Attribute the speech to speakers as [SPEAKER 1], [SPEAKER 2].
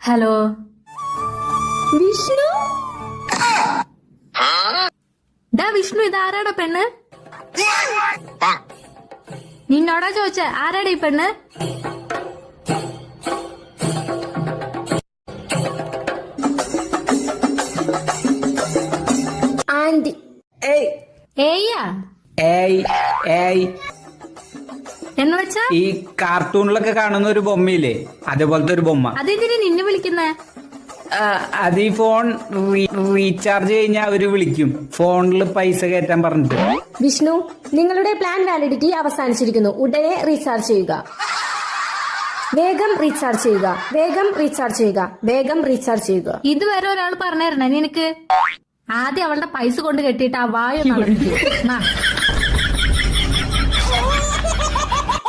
[SPEAKER 1] Hello
[SPEAKER 2] Vishnu?
[SPEAKER 1] Vishnu, ഇതാരാടാ പെണ്ണ്? നിന്നോടാ ചോദിച്ച ആരാടാ ഈ പെണ്ണ്?
[SPEAKER 2] ആന്റി.
[SPEAKER 1] ഏയ്യാ എന്ന് വെച്ചാ
[SPEAKER 3] ഈ കാർട്ടൂണിലൊക്കെ കാണുന്ന ഒരു ബൊമ്മയില്ലേ, അതേപോലത്തെ ഒരു ബൊമ്മ.
[SPEAKER 1] അതെന്തിനാ നിന്നെ വിളിക്കുന്നേ?
[SPEAKER 3] അത് ഈ ഫോൺ റീചാർജ് കഴിഞ്ഞാൽ അവര് വിളിക്കും, ഫോണിൽ പൈസ കയറ്റാൻ പറഞ്ഞിട്ട്.
[SPEAKER 2] വിഷ്ണു, നിങ്ങളുടെ പ്ലാൻ വാലിഡിറ്റി അവസാനിച്ചിരിക്കുന്നു. ഉടനെ റീചാർജ് ചെയ്യുക. വേഗം റീചാർജ് ചെയ്യുക. വേഗം റീചാർജ് ചെയ്യുക. വേഗം റീചാർജ് ചെയ്യുക.
[SPEAKER 1] ഇതുവരെ ഒരാൾ പറഞ്ഞായിരുന്നേ നിനക്ക്? ആദ്യം അവളുടെ പൈസ കൊണ്ട് കെട്ടിയിട്ട് ആ വായൊന്നും